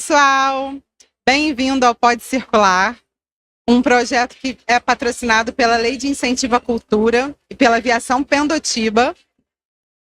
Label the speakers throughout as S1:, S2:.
S1: pessoal! Bem-vindo ao Pode Circular, um projeto que é patrocinado pela Lei de Incentivo à Cultura e pela Aviação Pendotiba,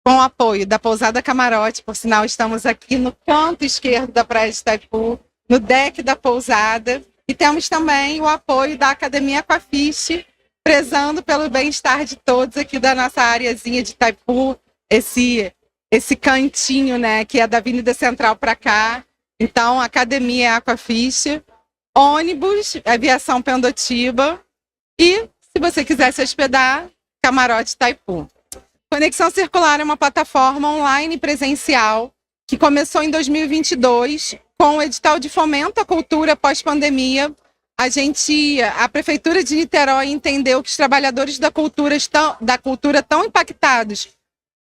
S1: com o apoio da Pousada Camarote. Por sinal, estamos aqui no canto esquerdo da Praia de Itaipu, no deck da pousada, e temos também o apoio da Academia Aquafish, prezando pelo bem-estar de todos aqui da nossa areazinha de Itaipu, esse cantinho, né, que é da Avenida Central para cá. Então, Academia Aquafish, ônibus, Aviação Pendotiba e, se você quiser se hospedar, Camarote Itaipu. Conexão Circular é uma plataforma online presencial que começou em 2022 com o edital de fomento à cultura pós-pandemia. A Prefeitura de Niterói entendeu que os trabalhadores da cultura estão impactados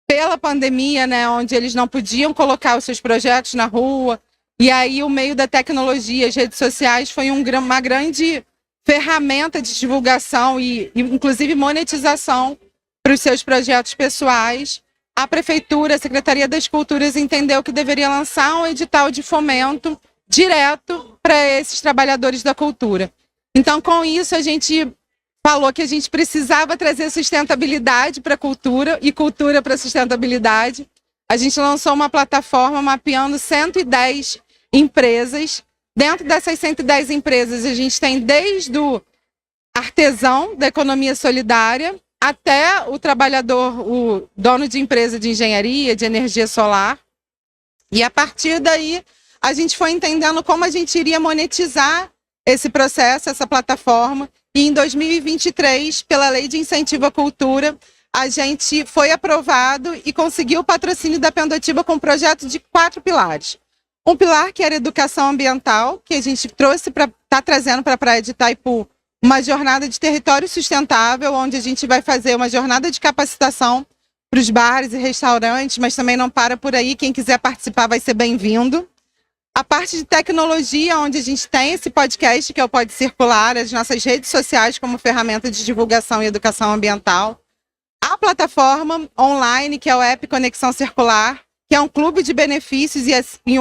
S1: pela pandemia, né, onde eles não podiam colocar os seus projetos na rua. E aí o meio da tecnologia, as redes sociais, foi uma grande ferramenta de divulgação e inclusive monetização para os seus projetos pessoais. A Prefeitura, a Secretaria das Culturas entendeu que deveria lançar um edital de fomento direto para esses trabalhadores da cultura. Então, com isso, a gente falou que a gente precisava trazer sustentabilidade para a cultura e cultura para a sustentabilidade. A gente lançou uma plataforma mapeando 110 empresas. Dentro dessas 110 empresas, a gente tem desde o artesão da economia solidária até o trabalhador, o dono de empresa de engenharia, de energia solar. E a partir daí, a gente foi entendendo como a gente iria monetizar esse processo, essa plataforma. E em 2023, pela Lei de Incentivo à Cultura, a gente foi aprovado e conseguiu o patrocínio da Pendotiba com um projeto de 4 pilares. Um pilar que era educação ambiental, que a gente está trazendo para a Praia de Itaipu uma jornada de território sustentável, onde a gente vai fazer uma jornada de capacitação para os bares e restaurantes, mas também não para por aí, quem quiser participar vai ser bem-vindo. A parte de tecnologia, onde a gente tem esse podcast, que é o Pode Circular, as nossas redes sociais como ferramenta de divulgação e educação ambiental. A plataforma online, que é o app Conexão Circular, que é um clube de benefícios e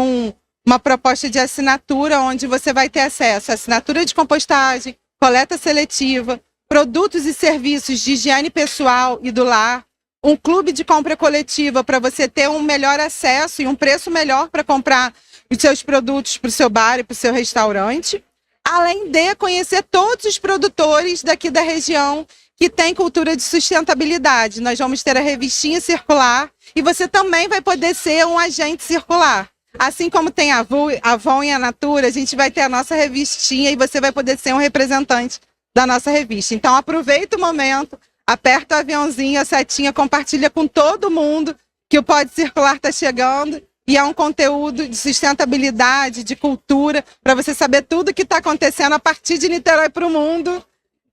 S1: uma proposta de assinatura, onde você vai ter acesso à assinatura de compostagem, coleta seletiva, produtos e serviços de higiene pessoal e do lar, um clube de compra coletiva para você ter um melhor acesso e um preço melhor para comprar os seus produtos para o seu bar e para o seu restaurante, além de conhecer todos os produtores daqui da região que tem cultura de sustentabilidade. Nós vamos ter a revistinha circular e você também vai poder ser um agente circular. Assim como tem a Avon e a Natura, a gente vai ter a nossa revistinha e você vai poder ser um representante da nossa revista. Então aproveita o momento, aperta o aviãozinho, a setinha, compartilha com todo mundo que o Pode Circular está chegando. E é um conteúdo de sustentabilidade, de cultura, para você saber tudo que está acontecendo a partir de Niterói para o mundo,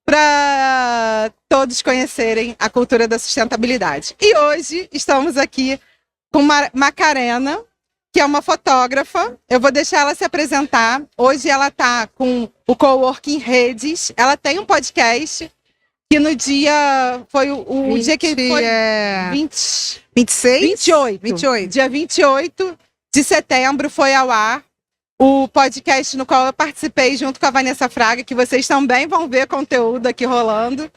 S1: para todos conhecerem a cultura da sustentabilidade. E hoje estamos aqui com Macarena, que é uma fotógrafa. Eu vou deixar ela se apresentar. Hoje ela está com o Coworking Redes. Ela tem um podcast que no dia... Foi o dia que foi... 26? 28. Dia 28 de setembro foi ao ar o podcast no qual eu participei junto com a Vanessa Fraga, que vocês também vão ver conteúdo aqui rolando.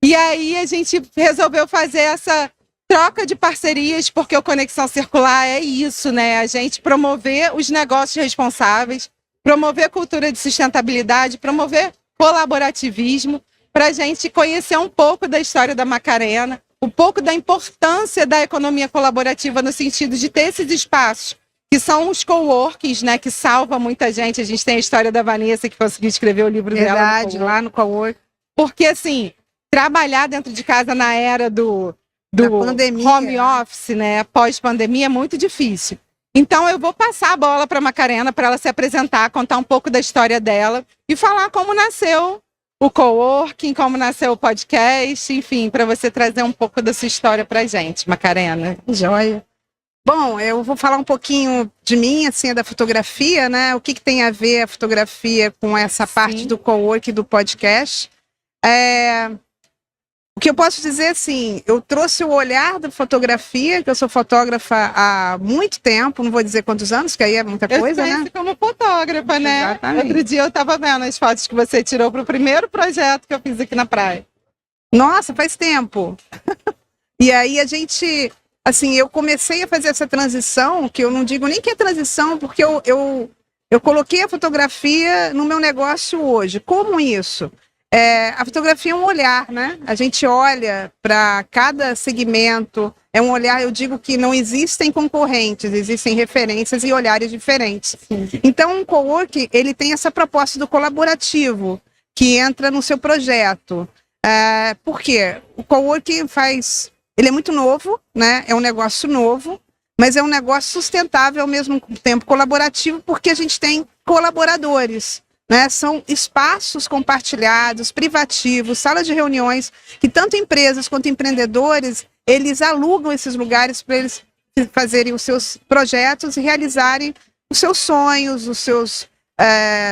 S1: E aí a gente resolveu fazer essa troca de parcerias, porque o Conexão Circular é isso, né? A gente promover os negócios responsáveis, promover cultura de sustentabilidade, promover colaborativismo, para a gente conhecer um pouco da história da Macarena, um pouco da importância da economia colaborativa no sentido de ter esses espaços, que são os coworkings, né, que salvam muita gente. A gente tem a história da Vanessa, que conseguiu escrever o livro dela
S2: lá no coworking.
S1: Porque, assim, trabalhar dentro de casa na era do
S2: pandemia,
S1: home office, né, pós-pandemia, é muito difícil. Então, eu vou passar a bola para a Macarena, para ela se apresentar, contar um pouco da história dela e falar como nasceu o coworking, como nasceu o podcast, enfim, para você trazer um pouco da sua história para a gente, Macarena.
S2: Joia. Bom, eu vou falar um pouquinho de mim, assim, da fotografia, né? O que tem a ver a fotografia com essa parte do coworking, do podcast. O que eu posso dizer, assim, eu trouxe o olhar da fotografia, que eu sou fotógrafa há muito tempo, não vou dizer quantos anos, que aí é muita coisa,
S1: Eu te
S2: né?
S1: conheci como fotógrafa, né?
S2: Exatamente.
S1: Outro dia eu estava vendo as fotos que você tirou para o primeiro projeto que eu fiz aqui na praia.
S2: Nossa, faz tempo. E aí a gente, assim, eu comecei a fazer essa transição, que eu não digo nem que é transição, porque eu coloquei a fotografia no meu negócio hoje. Como isso? A fotografia é um olhar, né? A gente olha para cada segmento, é um olhar, eu digo que não existem concorrentes, existem referências e olhares diferentes.
S1: Sim.
S2: Então, o coworking, ele tem essa proposta do colaborativo, que entra no seu projeto. Por quê? O coworking ele é muito novo, né? É um negócio novo, mas é um negócio sustentável ao mesmo tempo colaborativo, porque a gente tem colaboradores. Né, são espaços compartilhados, privativos, salas de reuniões, que tanto empresas quanto empreendedores, eles alugam esses lugares para eles fazerem os seus projetos e realizarem os seus sonhos,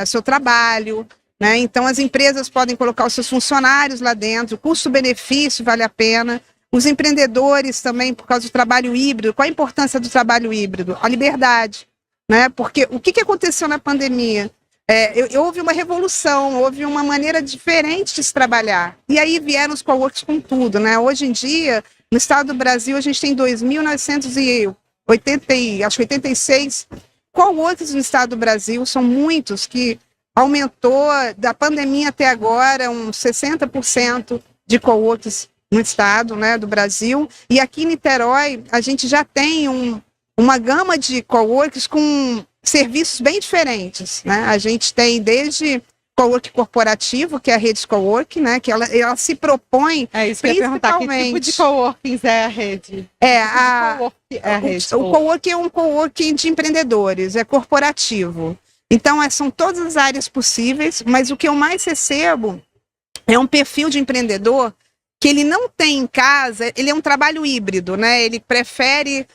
S2: seu trabalho. Né? Então, as empresas podem colocar os seus funcionários lá dentro, o custo-benefício vale a pena. Os empreendedores também, por causa do trabalho híbrido. Qual a importância do trabalho híbrido? A liberdade. Né? Porque o que aconteceu na pandemia? Houve uma revolução, houve uma maneira diferente de se trabalhar. E aí vieram os coworks com tudo, né? Hoje em dia, no estado do Brasil, a gente tem 2.986 coworks no estado do Brasil, são muitos, que aumentou da pandemia até agora uns 60% de coworks no estado, né, do Brasil. E aqui em Niterói, a gente já tem uma gama de coworks com serviços bem diferentes, né? A gente tem desde cowork corporativo, que é a rede cowork, né? Que ela se propõe.
S1: É isso que eu ia perguntar, que tipo de coworkings é a rede? O
S2: cowork é um coworking de empreendedores, é corporativo. Então, são todas as áreas possíveis, mas o que eu mais recebo é um perfil de empreendedor que ele não tem em casa, ele é um trabalho híbrido, né? Ele prefere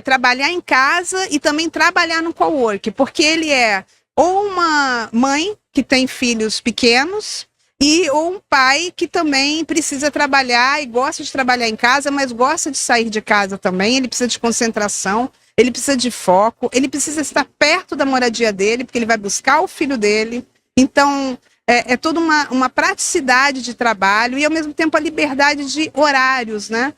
S2: trabalhar em casa e também trabalhar no cowork, porque ele é ou uma mãe que tem filhos pequenos ou um pai que também precisa trabalhar e gosta de trabalhar em casa, mas gosta de sair de casa também. Ele precisa de concentração, ele precisa de foco, ele precisa estar perto da moradia dele, porque ele vai buscar o filho dele. Então, é toda uma praticidade de trabalho e, ao mesmo tempo, a liberdade de horários, né?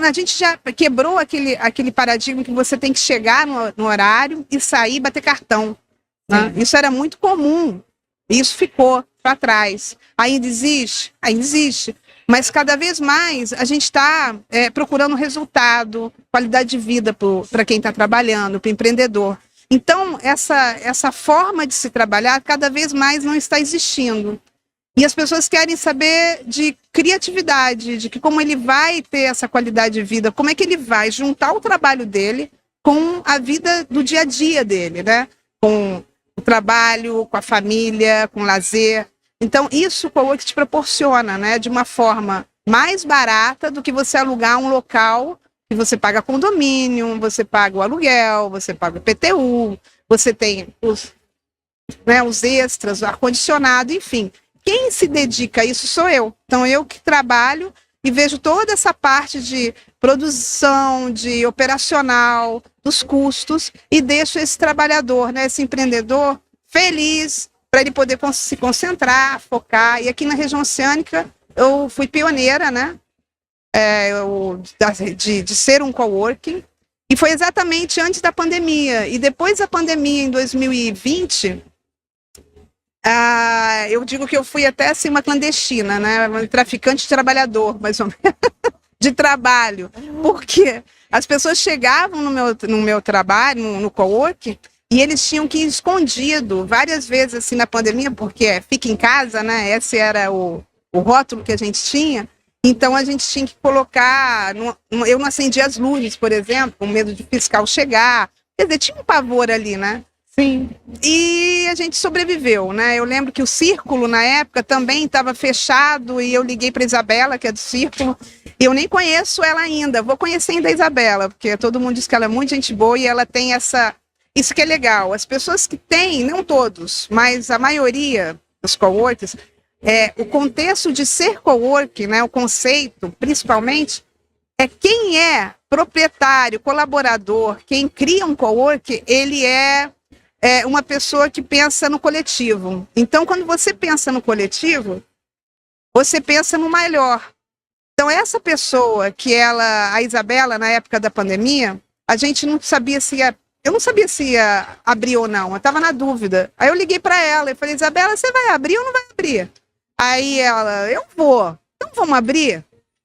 S2: A gente já quebrou aquele paradigma que você tem que chegar no horário e sair e bater cartão. Né? Isso era muito comum. Isso ficou para trás. Ainda existe? Ainda existe. Mas cada vez mais a gente está procurando resultado, qualidade de vida para quem está trabalhando, para o empreendedor. Então, essa forma de se trabalhar cada vez mais não está existindo. E as pessoas querem saber de criatividade, de como ele vai ter essa qualidade de vida, como é que ele vai juntar o trabalho dele com a vida do dia a dia dele, né? Com o trabalho, com a família, com o lazer. Então, isso o coworking te proporciona, né? De uma forma mais barata do que você alugar um local que você paga condomínio, você paga o aluguel, você paga o PTU, você tem os extras, o ar-condicionado, enfim. Quem se dedica a isso sou eu. Então, eu que trabalho e vejo toda essa parte de produção, de operacional, dos custos, e deixo esse trabalhador, né, esse empreendedor, feliz, para ele poder se concentrar, focar. E aqui na região oceânica, eu fui pioneira, né, de ser um coworking, e foi exatamente antes da pandemia. E depois da pandemia, em 2020... eu digo que eu fui até assim uma clandestina, né? Um traficante de trabalhador, mais ou menos, de trabalho. Porque as pessoas chegavam no meu trabalho, no coworking, e eles tinham que ir escondido várias vezes assim na pandemia, porque fica em casa, né? Esse era o rótulo que a gente tinha. Então a gente tinha que colocar. Eu não acendia as luzes, por exemplo, com medo de fiscal chegar. Quer dizer, tinha um pavor ali, né?
S1: Sim.
S2: E a gente sobreviveu, né? Eu lembro que o Círculo, na época, também estava fechado e eu liguei para a Isabela, que é do Círculo, e eu nem conheço ela ainda. Vou conhecer ainda a Isabela, porque todo mundo diz que ela é muito gente boa e ela tem isso que é legal. As pessoas que têm, não todos, mas a maioria dos coworkers, o contexto de ser coworking, né, o conceito, principalmente, é quem é proprietário, colaborador, quem cria um coworking, ele é uma pessoa que pensa no coletivo. Então, quando você pensa no coletivo, você pensa no melhor. Então, essa pessoa a Isabela, na época da pandemia, a gente não sabia eu não sabia se ia abrir ou não, eu estava na dúvida. Aí eu liguei para ela e falei, Isabela, você vai abrir ou não vai abrir? Aí ela, eu vou. Então vamos abrir?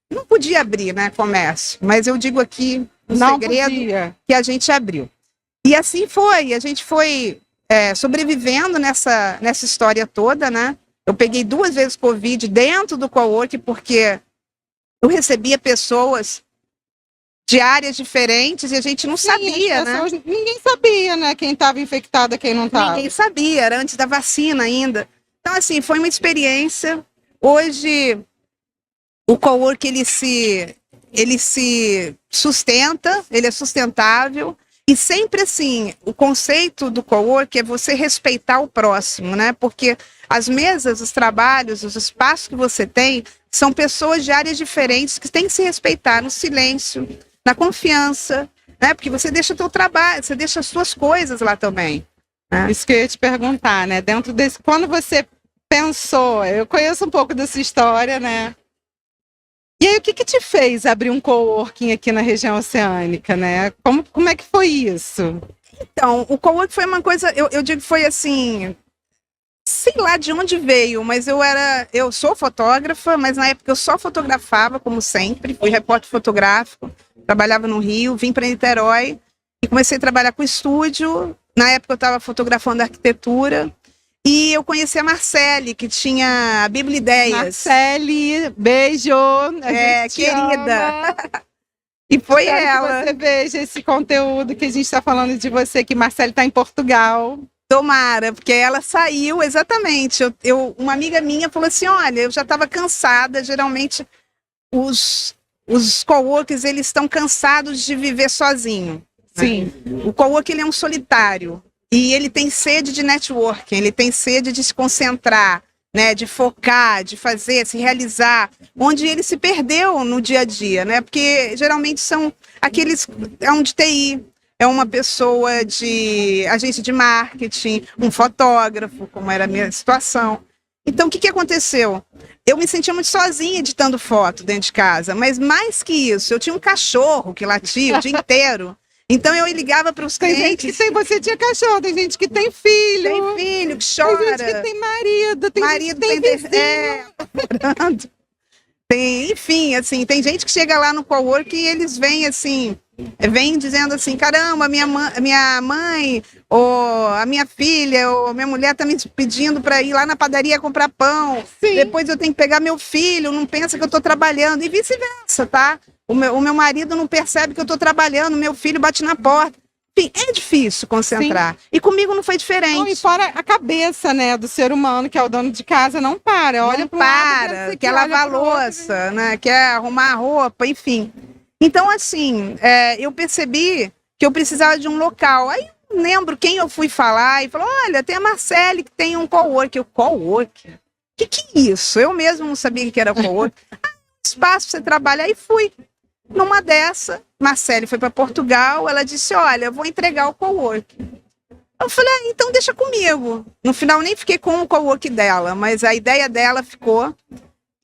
S2: Não podia abrir, né, comércio, mas eu digo aqui um segredo que a gente abriu. E assim foi, a gente foi sobrevivendo nessa história toda, né? Eu peguei 2 vezes Covid dentro do coworking, porque eu recebia pessoas de áreas diferentes e a gente não sabia, né?
S1: Ninguém sabia, né? Quem estava infectado, quem não estava.
S2: Ninguém sabia, era antes da vacina ainda. Então, assim, foi uma experiência. Hoje, o coworking, ele se sustenta, ele é sustentável. E sempre, assim, o conceito do coworking é você respeitar o próximo, né? Porque as mesas, os trabalhos, os espaços que você tem são pessoas de áreas diferentes que têm que se respeitar no silêncio, na confiança, né? Porque você deixa o teu trabalho, você deixa as suas coisas lá também. Né?
S1: Isso que eu ia te perguntar, né? Dentro desse, quando você pensou, eu conheço um pouco dessa história, né? E aí, o que te fez abrir um coworking aqui na região oceânica, né? Como é que foi isso?
S2: Então, o coworking foi uma coisa, eu digo que foi assim, sei lá de onde veio, mas eu sou fotógrafa, mas na época eu só fotografava, como sempre, fui repórter fotográfico, trabalhava no Rio, vim para Niterói e comecei a trabalhar com estúdio. Na época eu estava fotografando arquitetura e eu conheci a Marcele, que tinha a Bíblia Ideias.
S1: Marcele, beijo!
S2: Querida! E foi
S1: Espero
S2: ela.
S1: Que você veja esse conteúdo que a gente está falando de você, que Marcele está em Portugal.
S2: Tomara, porque ela saiu, exatamente. Uma amiga minha falou assim, olha, eu já estava cansada, geralmente os coworkers, eles estão cansados de viver sozinho.
S1: Sim.
S2: Né? O coworker, ele é um solitário e ele tem sede de networking, ele tem sede de se concentrar, né, de focar, de fazer, se realizar, onde ele se perdeu no dia a dia, né? Porque geralmente são aqueles, é um de TI, é uma pessoa de agência de marketing, um fotógrafo, como era a minha situação. Então, o que aconteceu? Eu me sentia muito sozinha editando foto dentro de casa, mas mais que isso, eu tinha um cachorro que latia o dia inteiro. Então, eu ligava para os clientes.
S1: Você tinha cachorro, tem gente que tem filho.
S2: Tem filho, que chora.
S1: Tem gente que tem marido, tem gente que tem vizinho.
S2: Enfim, assim, tem gente que chega lá no coworking e eles vêm assim, vem dizendo assim, caramba, minha mãe, ou a minha filha, ou minha mulher tá me pedindo para ir lá na padaria comprar pão. Sim. Depois eu tenho que pegar meu filho, não pensa que eu tô trabalhando, e vice-versa, tá? O meu marido não percebe que eu tô trabalhando, meu filho bate na porta. Enfim, é difícil concentrar. Sim. E comigo não foi diferente. Não,
S1: e fora a cabeça, né, do ser humano, que é o dono de casa, não para. Olha para
S2: lado, quer lavar louça, né, quer arrumar a roupa, enfim. Então, assim, eu percebi que eu precisava de um local. Aí eu lembro quem eu fui falar e falou, olha, tem a Marcele que tem um coworking. Eu, coworking? O que é isso? Eu mesmo não sabia o que era coworking. Espaço para você trabalhar. E fui. Numa dessa, Marcele foi para Portugal, ela disse, olha, eu vou entregar o coworking. Eu falei, então deixa comigo. No final nem fiquei com o coworking dela, mas a ideia dela ficou.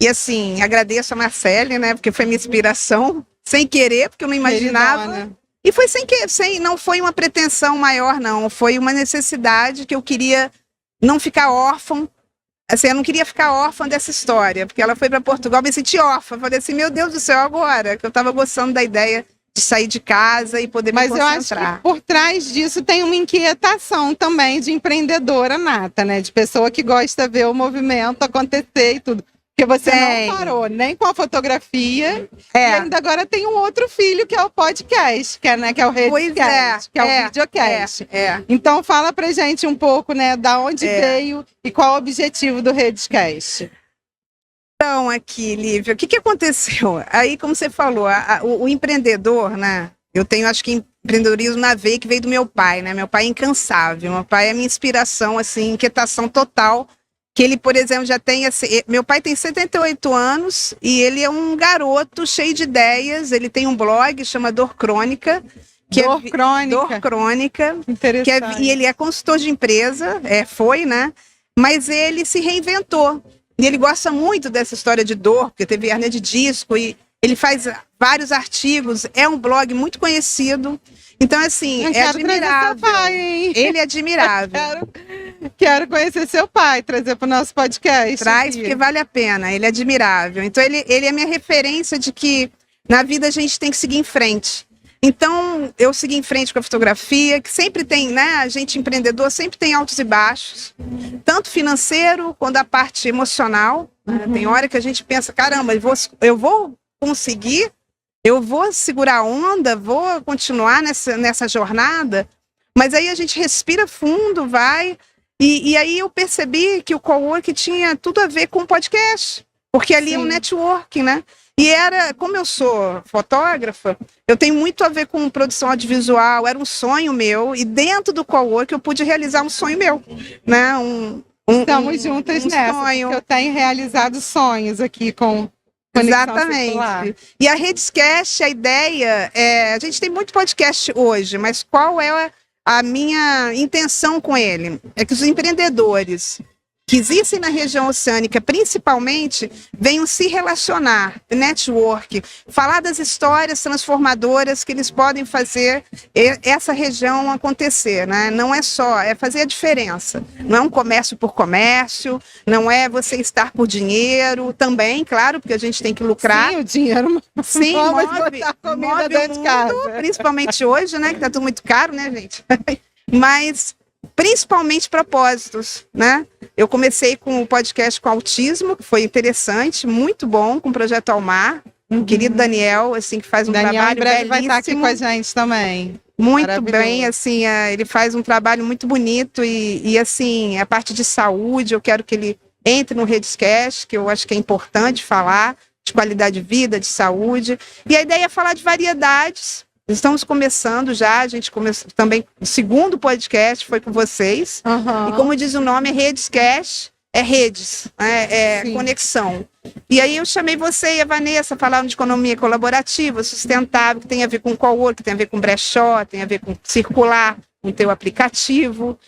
S2: E assim, agradeço a Marcele, né, porque foi minha inspiração, sem querer, porque eu não imaginava. E foi sem querer, não foi uma pretensão maior, não. Foi uma necessidade que eu queria não ficar órfã. Assim, eu não queria ficar órfã dessa história, porque ela foi para Portugal, me senti órfã. Falei assim, meu Deus do céu, agora que eu estava gostando da ideia de sair de casa e poder me concentrar.
S1: Mas eu acho que por trás disso tem uma inquietação também de empreendedora nata, né? De pessoa que gosta de ver o movimento acontecer e tudo. Porque você não parou nem com a fotografia e ainda agora tem um outro filho que é o podcast, que é o Redcast, que é o videocast. Então fala pra gente um pouco, né, da onde veio e qual o objetivo do Redcast.
S2: Então, aqui, Lívia, o que aconteceu? Aí, como você falou, o empreendedor, né? Eu tenho, acho que empreendedorismo na veia que veio do meu pai, né? Meu pai é incansável, meu pai é minha inspiração, assim, inquietação total, que ele, por exemplo, já tem meu pai tem 78 anos e ele é um garoto cheio de ideias. Ele tem um blog, chama Dor Crônica.
S1: Dor Crônica.
S2: Dor Crônica.
S1: Interessante.
S2: E ele é consultor de empresa, foi, né? Mas ele se reinventou. E ele gosta muito dessa história de dor, porque teve hernia de disco e ele faz vários artigos. É um blog muito conhecido. Então, assim,
S1: Eu
S2: é
S1: quero trazer
S2: admirável.
S1: seu pai, hein?
S2: Ele é admirável.
S1: Quero conhecer seu pai, trazer para o nosso podcast.
S2: Traz,
S1: aqui.
S2: porque vale a pena. Ele é admirável. Então, ele é minha referência de que na vida a gente tem que seguir em frente. Então, eu segui em frente com a fotografia, que sempre tem, né? A gente empreendedor sempre tem altos e baixos, tanto financeiro quanto a parte emocional. Né? Tem hora que a gente pensa, caramba, eu vou conseguir, eu vou segurar a onda, vou continuar nessa jornada. Mas aí a gente respira fundo, vai. E aí eu percebi que o coworking tinha tudo a ver com o podcast, porque ali é um networking, né? E como eu sou fotógrafa, eu tenho muito a ver com produção audiovisual, era um sonho meu, e dentro do coworking eu pude realizar um sonho meu, né?
S1: Estamos juntas nessa,
S2: sonho.
S1: porque eu tenho realizado sonhos aqui com Conexão
S2: Exatamente.
S1: Circular.
S2: E a Redescast, a ideia a gente tem muito podcast hoje, mas qual é a minha intenção com ele? É que os empreendedores que existem na região oceânica, principalmente, venham se relacionar, network, falar das histórias transformadoras que eles podem fazer essa região acontecer, né? Não é só, é fazer a diferença. Não é um comércio por comércio, não é você estar por dinheiro, também, claro, porque a gente tem que lucrar.
S1: Sim, o dinheiro
S2: Sim,
S1: move
S2: botar
S1: comida dentro de casa.
S2: Principalmente hoje, né? Que tá tudo muito caro, né, gente? Mas principalmente propósitos, né? Eu comecei com o podcast com autismo, que foi interessante, muito bom, com o Projeto Almar. O querido Daniel, assim, que faz um
S1: Daniel
S2: trabalho
S1: em breve
S2: belíssimo.
S1: vai estar aqui com a gente também.
S2: Muito bem, assim, ele faz um trabalho muito bonito e assim, a parte de saúde, eu quero que ele entre no Redescast, que eu acho que é importante falar, de qualidade de vida, de saúde. E a ideia é falar de variedades. Estamos começando já, a gente começou também, o segundo podcast foi com vocês. E como diz o nome, é Redescast, é redes, é conexão. E aí eu chamei você e a Vanessa, falaram de economia colaborativa, sustentável, que tem a ver com coworking, que tem a ver com brechó, tem a ver com circular, com o teu aplicativo.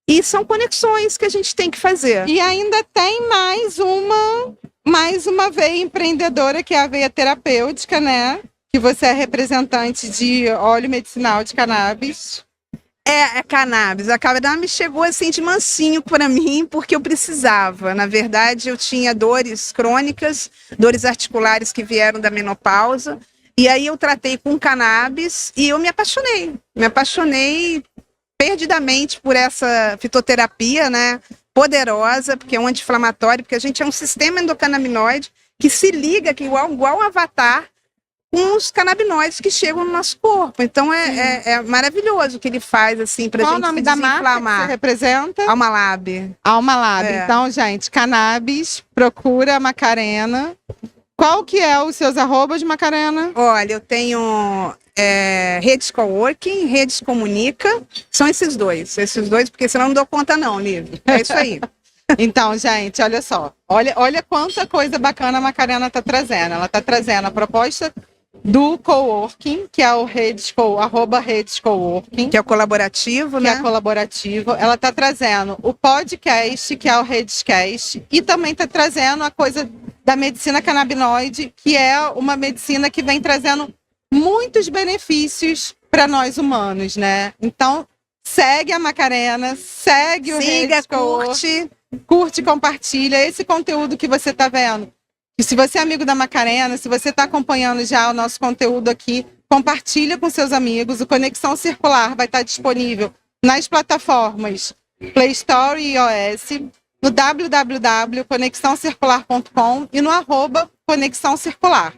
S2: E são conexões que a gente tem que fazer.
S1: E ainda tem mais uma veia empreendedora, que é a veia terapêutica, né? Que você é representante de óleo medicinal de cannabis.
S2: É cannabis. A cannabis chegou assim de mansinho para mim, porque eu precisava. Na verdade, eu tinha dores crônicas, dores articulares que vieram da menopausa. E aí eu tratei com cannabis e eu me apaixonei. Me apaixonei perdidamente por essa fitoterapia, né? Poderosa, porque é um anti-inflamatório, porque a gente é um sistema endocannabinoide que se liga, que igual um avatar, com os canabinoides que chegam no nosso corpo. Então é maravilhoso o que ele faz assim pra
S1: Qual
S2: gente
S1: o nome
S2: se
S1: da marca que
S2: desinflamar.
S1: você representa?
S2: Almalab.
S1: Almalab.
S2: É.
S1: Então, gente, cannabis, procura a Macarena. Qual que é os seus arrobas, Macarena?
S2: Olha, eu tenho Redes Coworking, Redes Comunica. São esses dois, porque senão eu não dou conta não, Lívia. É isso aí.
S1: Então, gente, olha só. Olha quanta coisa bacana a Macarena está trazendo. Ela está trazendo a proposta do coworking, que é o Redes Coworking.
S2: Que é o colaborativo, né?
S1: Que é colaborativo. Ela está trazendo o podcast, que é o Redescast, e também está trazendo a coisa da medicina canabinoide, que é uma medicina que vem trazendo muitos benefícios para nós humanos, né? Então, segue a Macarena, segue o
S2: Siga, curte,
S1: compartilha esse conteúdo que você está vendo. E se você é amigo da Macarena, se você está acompanhando já o nosso conteúdo aqui, compartilha com seus amigos. O Conexão Circular vai estar disponível nas plataformas Play Store e iOS, no www.conexãocircular.com e no @Conexão Circular.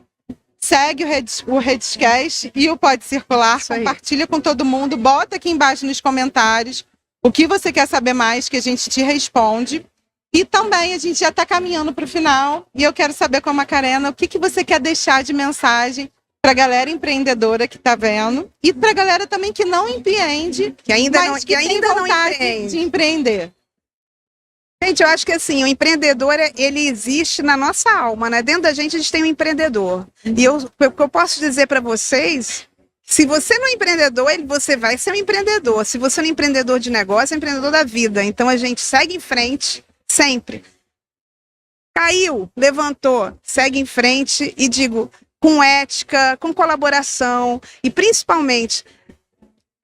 S1: Segue o Redescast e o Pode Circular, compartilha com todo mundo, bota aqui embaixo nos comentários o que você quer saber mais, que a gente te responde. E também a gente já está caminhando para o final e eu quero saber com a Macarena o que você quer deixar de mensagem para a galera empreendedora que está vendo e para a galera também que não empreende,
S2: que ainda
S1: mas
S2: não
S1: tem vontade
S2: empreende.
S1: de empreender.
S2: Gente, eu acho que assim, o empreendedor, ele existe na nossa alma, né? Dentro da gente, a gente tem um empreendedor. E o que eu posso dizer para vocês, se você não é empreendedor, você vai ser um empreendedor. Se você não é empreendedor de negócio, é empreendedor da vida. Então, a gente segue em frente, sempre. Caiu, levantou, segue em frente e digo, com ética, com colaboração e principalmente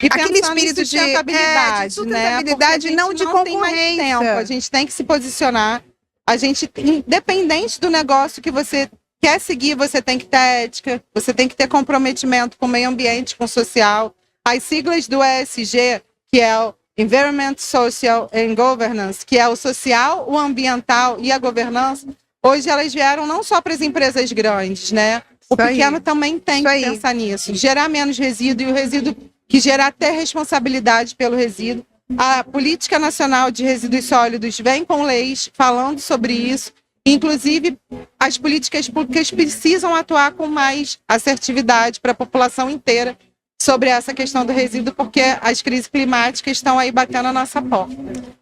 S1: E
S2: aquele
S1: pensando em
S2: espírito de
S1: sustentabilidade,
S2: sustentabilidade,
S1: né?
S2: não de
S1: Porque a gente não tem mais tempo,
S2: concorrência.
S1: a gente tem que se posicionar. A gente, independente do negócio que você quer seguir, você tem que ter ética, você tem que ter comprometimento com o meio ambiente, com o social. As siglas do ESG, que é o Environment, Social and Governance, que é o social, o ambiental e a governança, hoje elas vieram não só para as empresas grandes, né? O
S2: Isso aí.
S1: pequeno também tem
S2: Isso
S1: que
S2: aí.
S1: pensar nisso. Gerar menos resíduo e o resíduo que gerar até responsabilidade pelo resíduo. A Política Nacional de Resíduos Sólidos vem com leis falando sobre isso. Inclusive, as políticas públicas precisam atuar com mais assertividade para a população inteira sobre essa questão do resíduo, porque as crises climáticas estão aí batendo a nossa porta.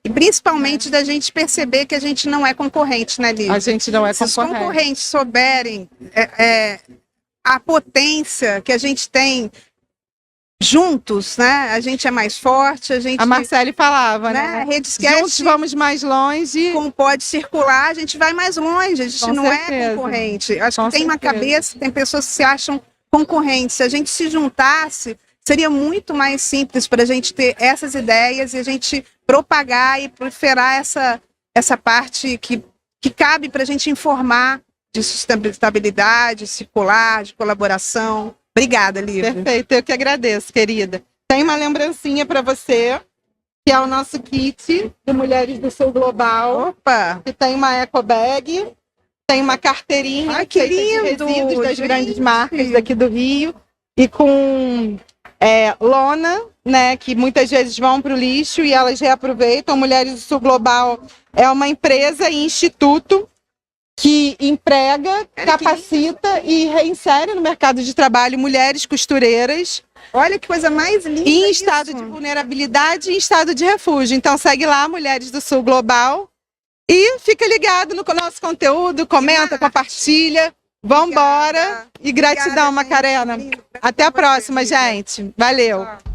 S2: E principalmente da gente perceber que a gente não é concorrente, né, Lívia?
S1: A gente não é
S2: Se os
S1: concorrente.
S2: concorrentes souberem a potência que a gente tem juntos, né? A gente é mais forte, a gente,
S1: A Marcele falava,
S2: né?
S1: né?
S2: A Rede
S1: Juntos
S2: Esquece,
S1: vamos mais longe.
S2: como pode circular, a gente vai mais longe, a gente
S1: Com
S2: não
S1: certeza.
S2: é concorrente. Acho
S1: Com
S2: que tem uma
S1: certeza.
S2: cabeça, tem pessoas que se acham concorrentes. Se a gente se juntasse, seria muito mais simples para a gente ter essas ideias e a gente propagar e proliferar essa parte que cabe para a gente informar de sustentabilidade, circular, de colaboração. Obrigada, Lívia.
S1: Perfeito, eu que agradeço, querida. Tem uma lembrancinha para você, que é o nosso kit de Mulheres do Sul Global,
S2: Opa!
S1: que tem uma eco bag, tem uma carteirinha
S2: Ai, que
S1: feita de
S2: lindo,
S1: resíduos das
S2: gente!
S1: grandes marcas daqui do Rio, e com lona, né, que muitas vezes vão para o lixo e elas reaproveitam. Mulheres do Sul Global é uma empresa e instituto que emprega, capacita e reinsere no mercado de trabalho mulheres costureiras
S2: Olha que coisa mais linda
S1: em
S2: isso.
S1: estado de vulnerabilidade e em estado de refúgio. Então segue lá, Mulheres do Sul Global, e fica ligado no nosso conteúdo, comenta, compartilha. Vambora! E gratidão,
S2: Obrigada, gente.
S1: Macarena.
S2: Lindo.
S1: Até a próxima,
S2: Você, Lívia.
S1: gente. Valeu!
S2: Tchau.